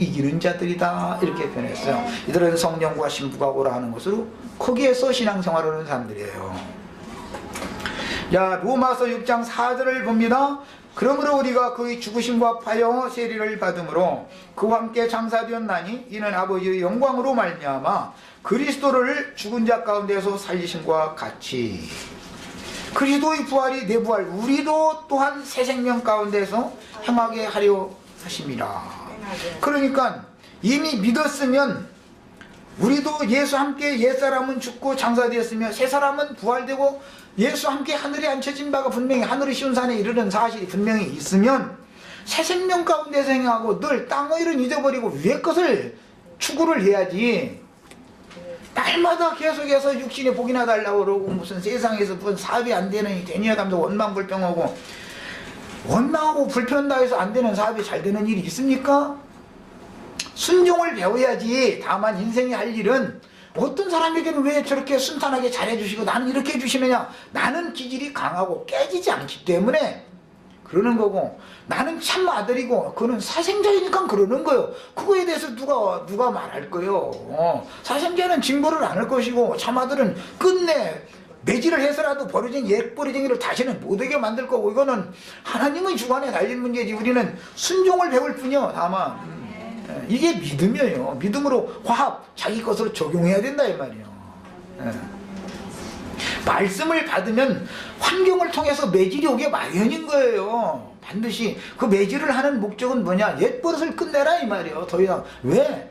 이기는 자들이다 이렇게 표현했어요. 이들은 성령과 신부가 오라 하는 것으로 거기에서 신앙생활을 하는 사람들이에요. 자, 로마서 6장 4절을 봅니다. 그러므로 우리가 그의 죽으심과 파여 세리를 받음으로 그와 함께 장사되었나니 이는 아버지의 영광으로 말미암아 그리스도를 죽은 자 가운데서 살리심과 같이. 그리스도의 부활이 내 부활, 우리도 또한 새 생명 가운데서 행하게 하려 하심이라. 그러니까 이미 믿었으면 우리도 예수 함께 옛사람은 죽고 장사되었으며 새사람은 부활되고 예수 함께 하늘에 앉혀진 바가 분명히 하늘의 시온산에 이르는 사실이 분명히 있으면 새 생명 가운데서 행하고 늘 땅의 일은 잊어버리고 위의 것을 추구를 해야지. 날마다 계속해서 육신의 복이나 달라고 그러고 무슨 세상에서 무슨 사업이 안 되는 대니아감도 원망불평하고 원망하고 불편다해서 안 되는 사업이 잘 되는 일이 있습니까? 순종을 배워야지. 다만 인생이 할 일은 어떤 사람에게는 왜 저렇게 순탄하게 잘해주시고 나는 이렇게 해주시느냐. 나는 기질이 강하고 깨지지 않기 때문에 그러는 거고, 나는 참 아들이고 그는 사생자이니까 그러는 거예요. 그거에 대해서 누가 말할 거예요. 사생자는 징벌을 안 할 것이고 참 아들은 끝내 매질을 해서라도 버려진 옛 버리쟁이를 다시는 못하게 만들 거고, 이거는 하나님의 주관에 달린 문제지. 우리는 순종을 배울 뿐이요. 다만 이게 믿음이에요. 믿음으로 화합, 자기 것으로 적용해야 된다 이 말이에요. 말씀을 받으면 환경을 통해서 매질이 오게 마련인 거예요. 반드시 그 매질을 하는 목적은 뭐냐? 옛 버릇을 끝내라 이 말이에요. 더 이상 왜?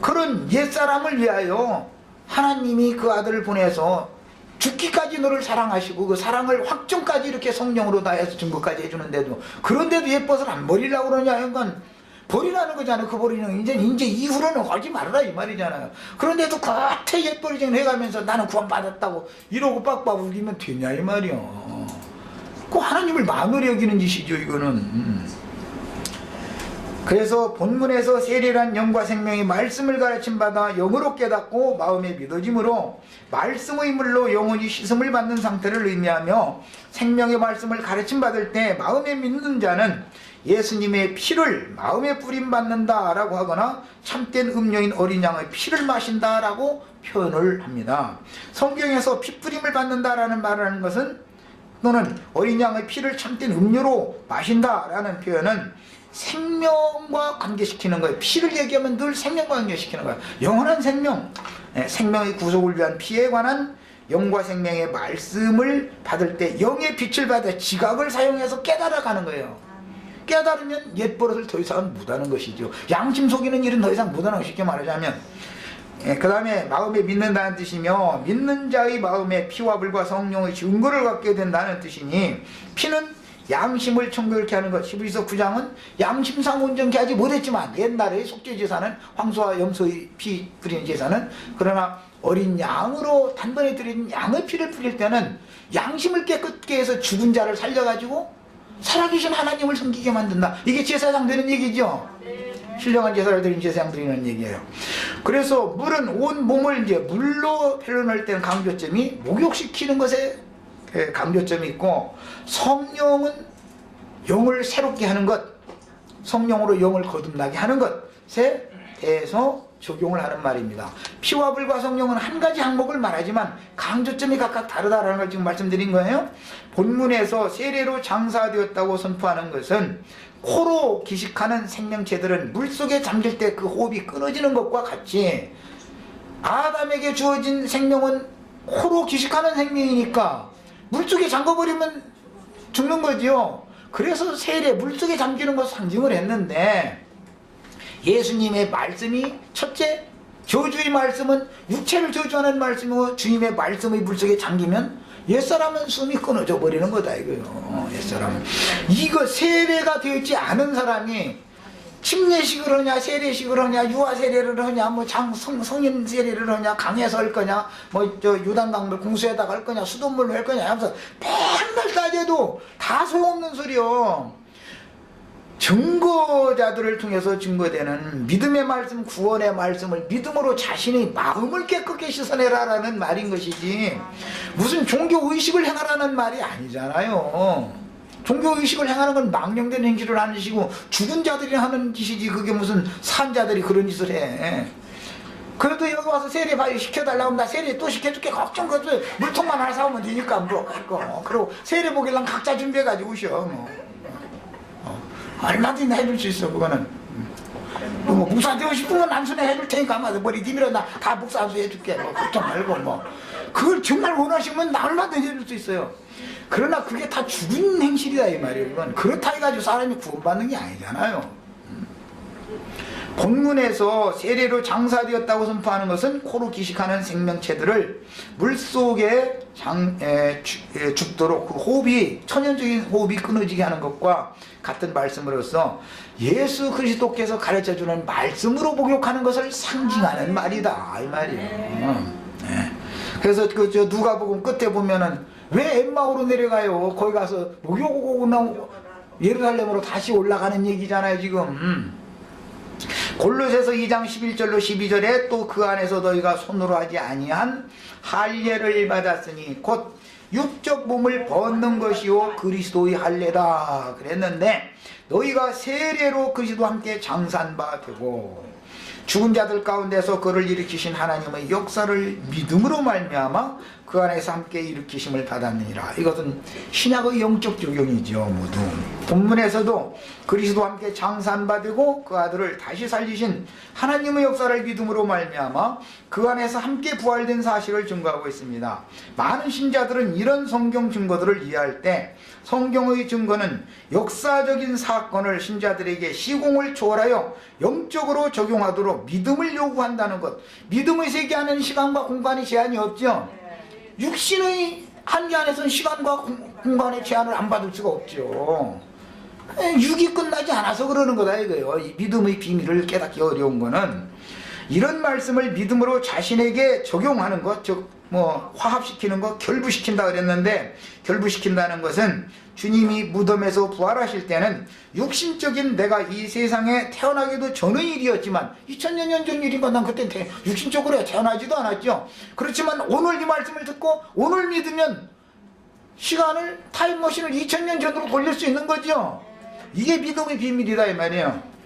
그런 옛사람을 위하여 하나님이 그 아들을 보내서 죽기까지 너를 사랑하시고 그 사랑을 확정까지 이렇게 성령으로 다해서 증거까지 해주는데도, 그런데도 옛 버릇을 안 버리려고 그러냐? 그러니까 버리라는 거잖아요. 그 버리는 이제 이후로는 하지 말아라 이 말이잖아요. 그런데도 겉에 옛 버리쟁이 해가면서 나는 구원받았다고 이러고 빡빡 울기면 되냐 이 말이요. 그 하나님을 만으로 여기는 짓이죠 이거는. 그래서 본문에서 세례란 영과 생명이 말씀을 가르침받아 영으로 깨닫고 마음에 믿어짐으로 말씀의 물로 영혼이 씻음을 받는 상태를 의미하며, 생명의 말씀을 가르침받을 때 마음에 믿는 자는 예수님의 피를 마음에 뿌림받는다 라고 하거나 참된 음료인 어린 양의 피를 마신다 라고 표현을 합니다. 성경에서 피 뿌림을 받는다 라는 말을 하는 것은, 또는 어린 양의 피를 참된 음료로 마신다 라는 표현은 생명과 관계시키는 거예요. 피를 얘기하면 늘 생명과 관계시키는 거예요. 영원한 생명, 생명의 구속을 위한 피에 관한 영과 생명의 말씀을 받을 때 영의 빛을 받아 지각을 사용해서 깨달아가는 거예요. 깨달으면 옛 버릇을 더 이상 못하는 것이죠. 양심 속이는 일은 더 이상 못하는 것이죠. 쉽게 말하자면. 그 다음에 마음에 믿는다는 뜻이며, 믿는 자의 마음에 피와 불과 성령의 증거를 갖게 된다는 뜻이니, 피는 양심을 청결케 하는 것. 히브리서 9장은 양심상 온전케 하지 못했지만 옛날의 속죄제사는 황소와 염소의 피 뿌리는 제사는, 그러나 어린 양으로 단번에 드린 양의 피를 뿌릴 때는 양심을 깨끗게 해서 죽은 자를 살려가지고 살아계신 하나님을 섬기게 만든다. 이게 제사장 되는 얘기죠. 신령한 제사를 드린 제사장 드리는 얘기예요. 그래서 물은 온 몸을 이제 물로 표현할 때는 강조점이 목욕시키는 것에 강조점이 있고, 성령은 영을 새롭게 하는 것, 성령으로 영을 거듭나게 하는 것에 대해서 적용을 하는 말입니다. 피와 불과 성령은 한 가지 항목을 말하지만 강조점이 각각 다르다라는 걸 지금 말씀드린 거예요. 본문에서 세례로 장사되었다고 선포하는 것은 코로 기식하는 생명체들은 물속에 잠길 때 그 호흡이 끊어지는 것과 같이, 아담에게 주어진 생명은 코로 기식하는 생명이니까 물속에 잠궈버리면 죽는 거죠. 그래서 세례, 물속에 잠기는 것을 상징을 했는데, 예수님의 말씀이 첫째, 저주의 말씀은 육체를 저주하는 말씀이고, 주님의 말씀의 물속에 잠기면 옛사람은 숨이 끊어져 버리는 거다 이거요. 옛사람은. 이거 세례가 되지 않은 사람이 침례식을 하냐, 세례식을 하냐, 유아 세례를 하냐, 뭐 성인 세례를 하냐, 강에서 할 거냐, 뭐 저 요단강물 공수에다가 할 거냐, 수돗물로 할 거냐 하면서 맨날 따져도 다 소용없는 소리요. 증거자들을 통해서 증거되는 믿음의 말씀, 구원의 말씀을 믿음으로 자신의 마음을 깨끗게 씻어내라라는 말인 것이지, 무슨 종교 의식을 행하라는 말이 아니잖아요. 종교의식을 행하는 건 망령된 행실을 하는 짓이고 죽은 자들이 하는 짓이지 그게 무슨 산 자들이 그런 짓을 해. 그래도 여기 와서 세례 시켜달라고 하면 나 세례 또 시켜줄게. 걱정 그것도 물통만 하나 사오면 되니까 뭐. 그리고 세례 보길랑 각자 준비해가지고 오셔. 뭐. 얼마든지 해줄 수 있어 그거는. 뭐 목사 되고 싶으면 남순에 해줄 테니까 아마 머리 디밀어 나 다 목사 안수 해줄게. 뭐 걱정 말고 뭐. 그걸 정말 원하시면 나 얼마든지 해줄 수 있어요. 그러나 그게 다 죽은 행실이다 이 말이에요. 이건 그렇다 해가지고 사람이 구원받는 게 아니잖아요. 본문에서 세례로 장사되었다고 선포하는 것은 코로 기식하는 생명체들을 물속에 죽도록 그 호흡이 천연적인 호흡이 끊어지게 하는 것과 같은 말씀으로서 예수 그리스도께서 가르쳐주는 말씀으로 목욕하는 것을 상징하는 말이다 이 말이에요. 네. 그래서 그 저 누가복음 끝에 보면은 왜 엠마오로 내려가요? 거기 가서 목욕하고 나오고 예루살렘으로 다시 올라가는 얘기잖아요 지금. 골로새서 2장 11절로 12절에 또 그 안에서 너희가 손으로 하지 아니한 할례를 받았으니 곧 육적 몸을 벗는 것이요 그리스도의 할례다 그랬는데 너희가 세례로 그리스도와 함께 장사한 바 되고 죽은 자들 가운데서 그를 일으키신 하나님의 역사를 믿음으로 말미암아 그 안에서 함께 일으키심을 받았느니라. 이것은 신약의 영적 적용이죠. 모두 본문에서도 그리스도와 함께 장사한 바 되고 그 아들을 다시 살리신 하나님의 역사를 믿음으로 말미암아 그 안에서 함께 부활된 사실을 증거하고 있습니다. 많은 신자들은 이런 성경 증거들을 이해할 때 성경의 증거는 역사적인 사건을 신자들에게 시공을 초월하여 영적으로 적용하도록 믿음을 요구한다는 것. 믿음의 세계 안에는 시간과 공간의 제한이 없죠. 육신의 한계 안에서는 시간과 공간의 제한을 안 받을 수가 없죠. 육이 끝나지 않아서 그러는 거다 이거예요. 이 믿음의 비밀을 깨닫기 어려운 거는 이런 말씀을 믿음으로 자신에게 적용하는 것, 즉 뭐 화합시키는 것, 결부시킨다 그랬는데 결부시킨다는 것은 주님이 무덤에서 부활하실 때는 육신적인 내가 이 세상에 태어나기도 전의 일이었지만 2000년 전 일인가 난 그때 육신적으로 태어나지도 않았죠. 그렇지만 오늘 이 말씀을 듣고 오늘 믿으면 시간을 타임머신을 2000년 전으로 돌릴 수 있는 거죠. 이게 믿음의 비밀이다 이 말이에요.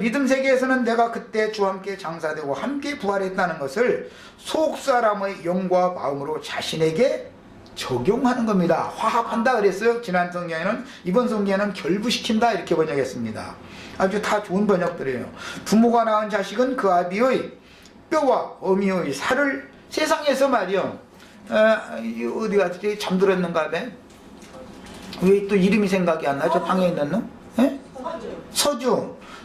믿음 세계에서는 내가 그때 주와 함께 장사되고 함께 부활했다는 것을 속사람의 영과 마음으로 자신에게 적용하는 겁니다. 화합한다 그랬어요. 지난 성경에는. 이번 성경에는 결부시킨다 이렇게 번역했습니다. 아주 다 좋은 번역들이에요. 부모가 낳은 자식은 그 아비의 뼈와 어미의 살을 세상에서 말이요. 어디 갔지? 잠들었는가 봐. 왜 또 이름이 생각이 안 나죠? 방에 있는 놈? 예?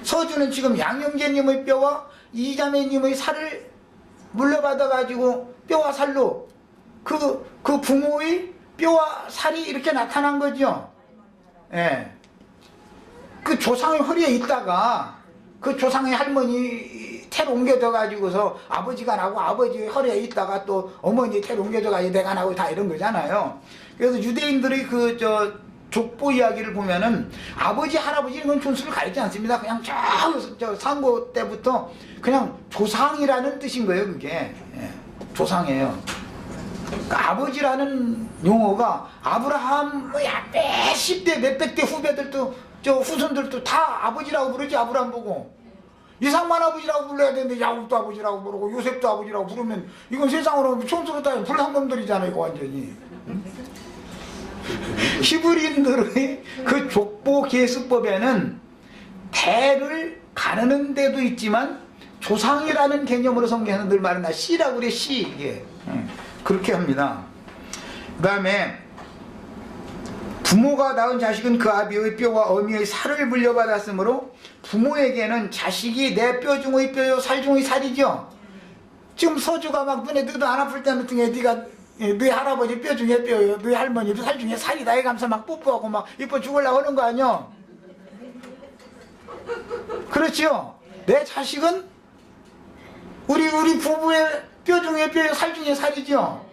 서주는 지금 양형제님의 뼈와 이자매님의 살을 물려받아가지고 뼈와 살로 그 부모의 뼈와 살이 이렇게 나타난 거죠. 예. 그 조상의 허리에 있다가 그 조상의 할머니 태로 옮겨져 가지고서 아버지가 나고 아버지 허리에 있다가 또 어머니 태로 옮겨져 가지고 내가 나고 다 이런 거잖아요. 그래서 유대인들의 족보 이야기를 보면은 아버지 할아버지는 그건 존수를 가리지 않습니다. 그냥 저 상고 때부터 그냥 조상이라는 뜻인 거예요. 그게 조상이에요. 그러니까 아버지라는 용어가 아브라함 몇십 대 몇백 대 후배들도 저 후손들도 다 아버지라고 부르지. 아브라함 보고 이삭만 아버지라고 불러야 되는데 야곱도 아버지라고 부르고 요셉도 아버지라고 부르면 이건 세상으로 촌스럽 따지면 불상검들이잖아요. 이거 완전히. 히브리인들의 그 족보 계수법에는 대를 가르는 데도 있지만 조상이라는 개념으로 성경에는 늘 말한다. 씨라고 그래. 씨. 이게 그렇게 합니다. 그 다음에 부모가 낳은 자식은 그 아비의 뼈와 어미의 살을 물려받았으므로 부모에게는 자식이 내 뼈 중의 뼈요 살 중의 살이죠. 지금 서주가 막 눈에 뜨도 안 아플 때는 등에 네가 너희 할아버지 뼈 중에 뼈요 너희 할머니 살 중에 살이다 이가면서 막 뽀뽀하고 막 이뻐 죽으려고 하는 거 아니야. 그렇지요. 내 자식은 우리 부부의 뼈 중에 뼈요 살 중에 살이죠.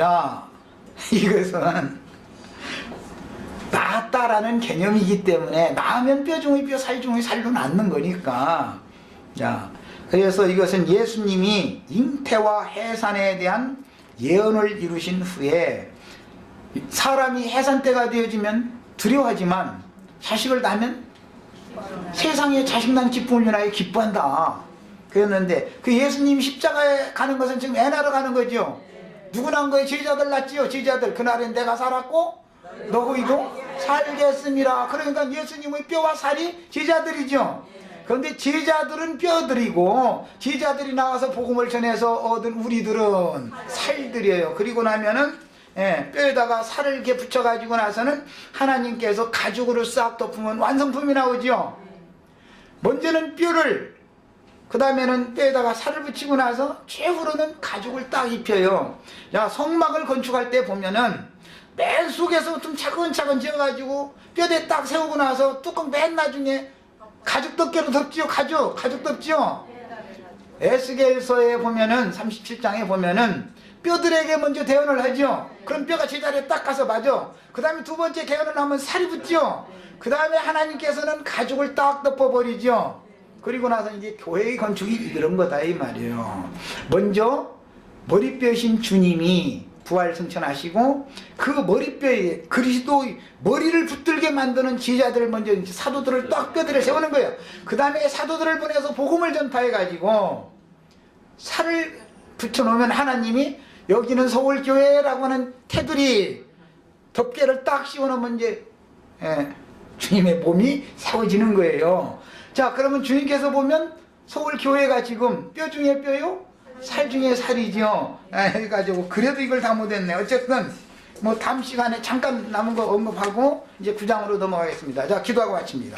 야, 이것은 낳았다라는 개념이기 때문에 낳으면 뼈 중의 뼈 살 중의 살로 낳는 거니까. 자, 그래서 이것은 예수님이 잉태와 해산에 대한 예언을 이루신 후에 사람이 해산 때가 되어지면 두려워하지만 자식을 낳으면 세상에 자식 낳은 기쁨을 인하여 기뻐한다. 그랬는데 그 예수님 십자가에 가는 것은 지금 애 낳으러 가는 거죠. 누구 낳은 거예요? 제자들 낳지요. 제자들. 그날엔 내가 살았고 너희도 살겠습니다. 그러니까 예수님의 뼈와 살이 제자들이죠. 그런데 제자들은 뼈들이고 제자들이 나와서 복음을 전해서 얻은 우리들은 살들이에요. 그리고 나면은 뼈에다가 살을 이렇게 붙여가지고 나서는 하나님께서 가죽으로 싹 덮으면 완성품이 나오죠. 먼저는 뼈를, 그 다음에는 뼈에다가 살을 붙이고 나서 최후로는 가죽을 딱 입혀요. 야, 성막을 건축할 때 보면은 맨 속에서 좀 차근차근 지어가지고 뼈대 딱 세우고 나서 뚜껑 맨 나중에 가죽 덮개로 덮지요. 가죽 덮지요. 에스겔서에 보면은 37장에 보면은 뼈들에게 먼저 대언을 하죠. 그럼 뼈가 제자리에 딱 가서 맞아. 그 다음에 두 번째 대언을 하면 살이 붙죠. 그 다음에 하나님께서는 가죽을 딱 덮어버리죠. 그리고 나서 이제 교회의 건축이 이런 거다 이 말이에요. 먼저 머리뼈신 주님이 부활 승천하시고 그 머리뼈에 그리스도의 머리를 붙들게 만드는 제자들을 먼저 사도들을 딱 뼈들을 세우는 거예요. 그 다음에 사도들을 보내서 복음을 전파해 가지고 살을 붙여놓으면 하나님이 여기는 서울교회라고 하는 테두리 덮개를 딱 씌워놓으면 이제 주님의 몸이 세워지는 거예요. 자, 그러면 주님께서 보면 서울교회가 지금 뼈 중에 뼈요? 살 중에 살이죠. 해가지고 그래도 이걸 다 못했네. 어쨌든 뭐 다음 시간에 잠깐 남은 거 언급하고 이제 9장으로 넘어가겠습니다. 자, 기도하고 마칩니다.